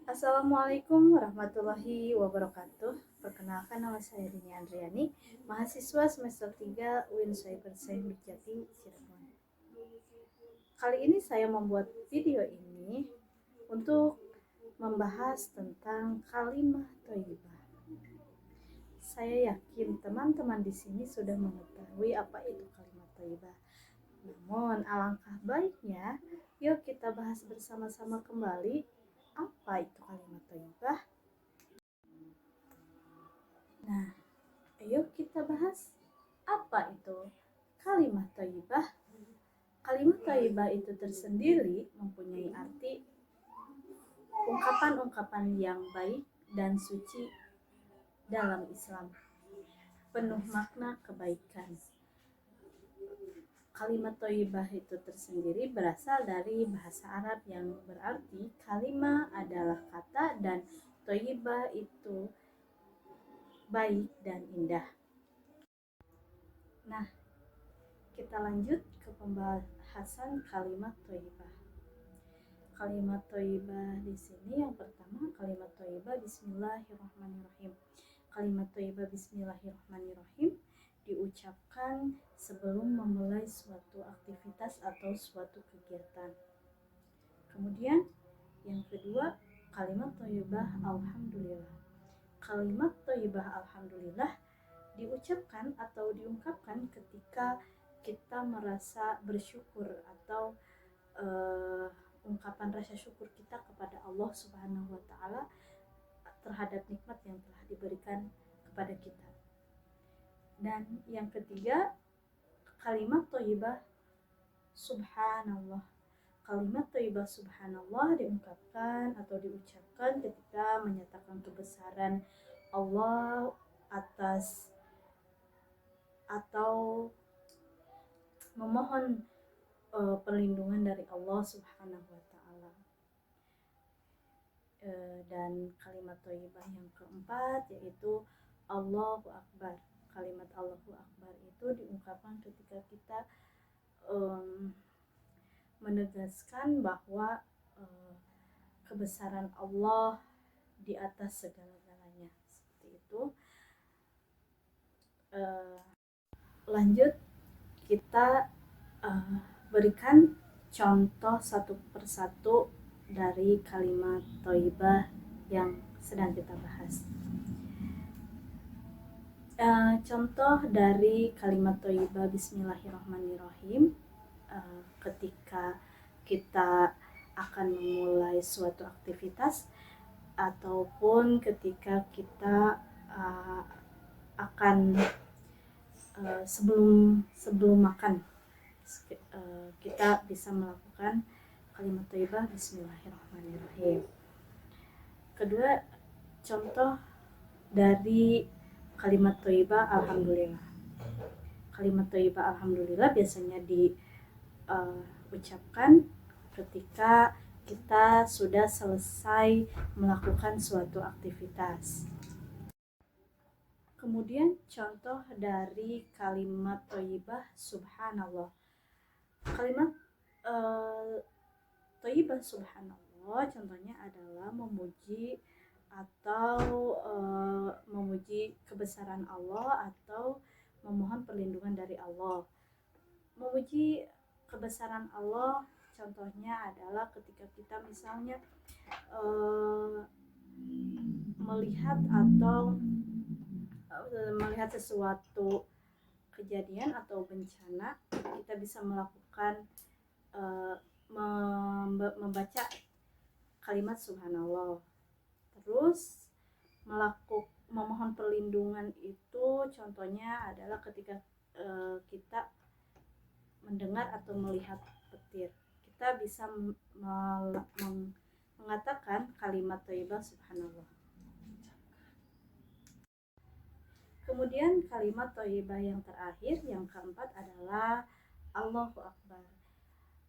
Assalamualaikum warahmatullahi wabarakatuh. Perkenalkan, nama saya Dini Andriani, mahasiswa semester 3 UIN Cyber Sains Jati Cirebon. Kali ini saya membuat video ini untuk membahas tentang kalimat thayyibah. Saya yakin teman-teman di sini sudah mengetahui apa itu kalimat thayyibah. Namun alangkah baiknya, yuk kita bahas bersama-sama kembali apa itu kalimat thayyibah. Nah, ayo kita bahas apa itu kalimat thayyibah. Kalimat thayyibah itu tersendiri mempunyai arti ungkapan-ungkapan yang baik dan suci dalam Islam, penuh makna kebaikan. Kalimat thayyibah itu tersendiri berasal dari bahasa Arab yang berarti kalimah adalah kata dan thayyibah itu baik dan indah. Nah, kita lanjut ke pembahasan kalimat thayyibah. Kalimat thayyibah di sini yang pertama, kalimat thayyibah bismillahirrahmanirrahim. Kalimat thayyibah bismillahirrahmanirrahim diucapkan sebelum memulai suatu aktivitas atau suatu kegiatan. Kemudian yang kedua, kalimat thayyibah alhamdulillah. Kalimat thayyibah alhamdulillah diucapkan atau diungkapkan ketika kita merasa bersyukur atau ungkapan rasa syukur kita kepada Allah Subhanahu wa taala terhadap nikmat yang telah diberikan kepada kita. Dan yang ketiga, kalimat thayyibah subhanallah. Kalimat thayyibah subhanallah diungkapkan atau diucapkan ketika menyatakan kebesaran Allah atas atau memohon perlindungan dari Allah Subhanahu wa taala. Dan kalimat thayyibah yang keempat yaitu Allahu Akbar. Kalimat Allahu Akbar itu diungkapkan ketika kita menegaskan bahwa kebesaran Allah di atas segala-galanya. Seperti itu. Lanjut kita berikan contoh satu persatu dari kalimat thayyibah yang sedang kita bahas. Contoh dari kalimat thayyibah bismillahirrahmanirrahim ketika kita akan memulai suatu aktivitas ataupun ketika kita akan sebelum makan, kita bisa melakukan kalimat thayyibah bismillahirrahmanirrahim. Kedua, contoh dari kalimat thayyibah alhamdulillah. Kalimat thayyibah alhamdulillah biasanya diucapkan ketika kita sudah selesai melakukan suatu aktivitas. Kemudian contoh dari kalimat thayyibah subhanallah. Kalimat thayyibah subhanallah contohnya adalah memuji atau memuji kebesaran Allah atau memohon perlindungan dari Allah. Memuji kebesaran Allah contohnya adalah ketika kita misalnya melihat sesuatu kejadian atau bencana, kita bisa melakukan membaca kalimat subhanallah. Terus memohon perlindungan itu contohnya adalah ketika kita mendengar atau melihat petir, kita bisa mengatakan kalimat thayyibah subhanallah. Kemudian kalimat thayyibah yang terakhir, yang keempat adalah Allahu Akbar.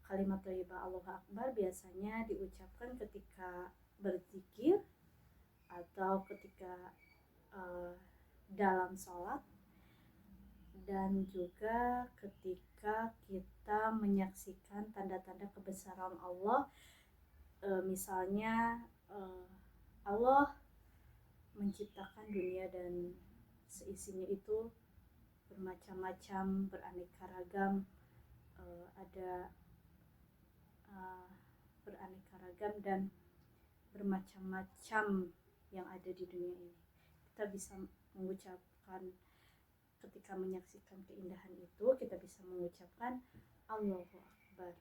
Kalimat thayyibah Allahu Akbar biasanya diucapkan ketika berzikir atau ketika dalam sholat, dan juga ketika kita menyaksikan tanda-tanda kebesaran Allah, misalnya Allah menciptakan dunia dan seisinya itu bermacam-macam, beraneka ragam, ada beraneka ragam dan bermacam-macam yang ada di dunia ini. Kita bisa mengucapkan, ketika menyaksikan keindahan itu, kita bisa mengucapkan Allahu Akbar.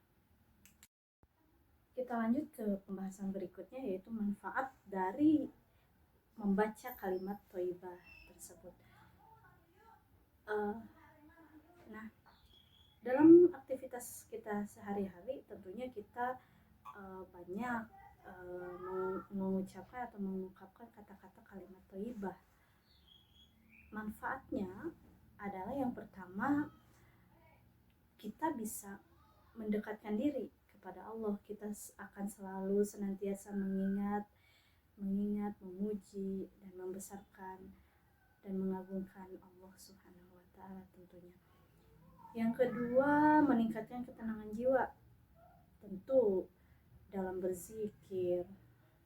Kita lanjut ke pembahasan berikutnya, yaitu manfaat dari membaca kalimat thayyibah tersebut. Nah, dalam aktivitas kita sehari-hari tentunya kita banyak mengucapkan atau mengungkapkan kata-kata kalimat thayyibah. Manfaatnya adalah yang pertama, kita bisa mendekatkan diri kepada Allah. Kita akan selalu senantiasa mengingat, memuji dan membesarkan dan mengagungkan Allah Subhanahu wa taala tentunya. Yang kedua, meningkatkan ketenangan jiwa. Tentu dalam berzikir,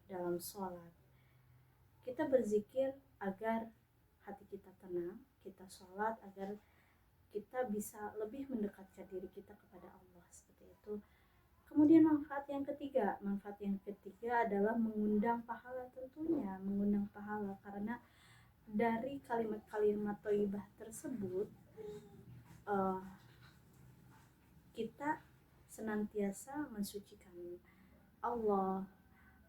dalam sholat. Kita berzikir agar hati kita tenang, kita sholat agar kita bisa lebih mendekatkan diri kita kepada Allah, seperti itu. Kemudian manfaat yang ketiga adalah mengundang pahala tentunya, mengundang pahala, karena dari kalimat-kalimat thayyibah tersebut kita senantiasa mensucikan Allah,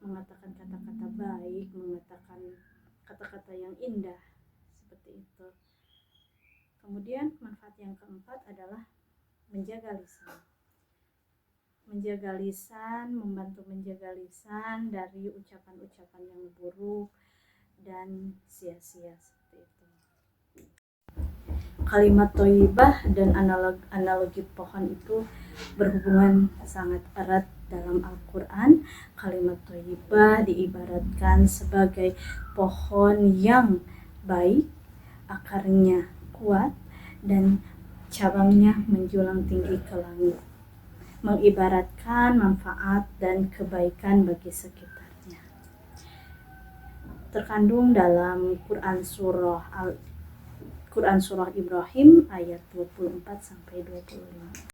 mengatakan kata-kata baik, mengatakan kata-kata yang indah, seperti itu. Kemudian manfaat yang keempat adalah menjaga lisan, membantu menjaga lisan dari ucapan-ucapan yang buruk dan sia-sia, seperti itu. Kalimat thayyibah dan analogi pohon itu berhubungan sangat erat dalam Al-Quran. Kalimat thayyibah diibaratkan sebagai pohon yang baik, akarnya kuat dan cabangnya menjulang tinggi ke langit, mengibaratkan manfaat dan kebaikan bagi sekitarnya. Terkandung dalam Quran Surah Ibrahim ayat 24-25.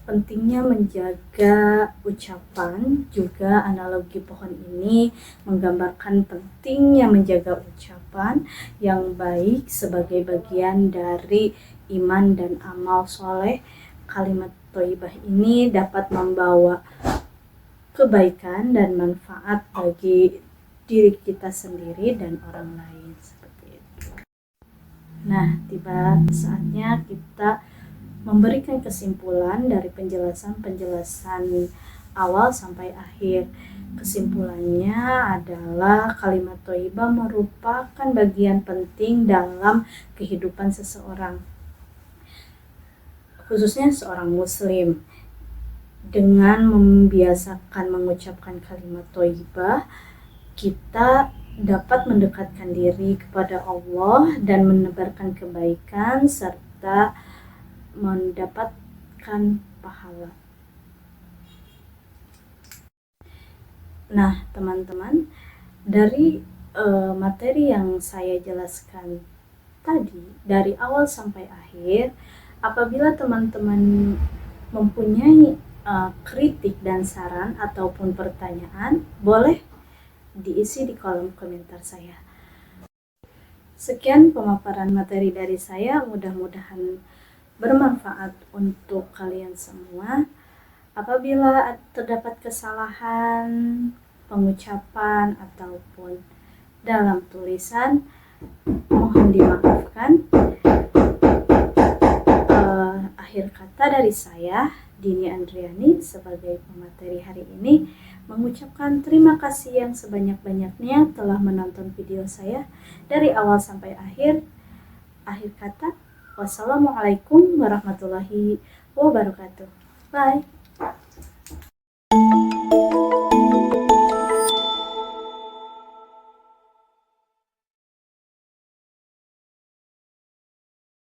Pentingnya menjaga ucapan, juga analogi pohon ini menggambarkan pentingnya menjaga ucapan yang baik sebagai bagian dari iman dan amal soleh. Kalimat thayyibah ini dapat membawa kebaikan dan manfaat bagi diri kita sendiri dan orang lain, seperti itu. Nah, tiba saatnya kita memberikan kesimpulan dari penjelasan awal sampai akhir. Kesimpulannya adalah kalimat thayyibah merupakan bagian penting dalam kehidupan seseorang, khususnya seorang muslim. Dengan membiasakan mengucapkan kalimat thayyibah, kita dapat mendekatkan diri kepada Allah dan menebarkan kebaikan serta mendapatkan pahala. Nah, teman-teman, dari materi yang saya jelaskan tadi dari awal sampai akhir, apabila teman-teman mempunyai kritik dan saran ataupun pertanyaan, boleh diisi di kolom komentar saya. Sekian pemaparan materi dari saya, mudah-mudahan bermanfaat untuk kalian semua. Apabila terdapat kesalahan pengucapan ataupun dalam tulisan, mohon dimaafkan. Akhir kata dari saya, Dini Andriani, sebagai pemateri hari ini, mengucapkan terima kasih yang sebanyak-banyaknya telah menonton video saya dari awal sampai akhir. Akhir kata, wassalamualaikum warahmatullahi wabarakatuh. Bye.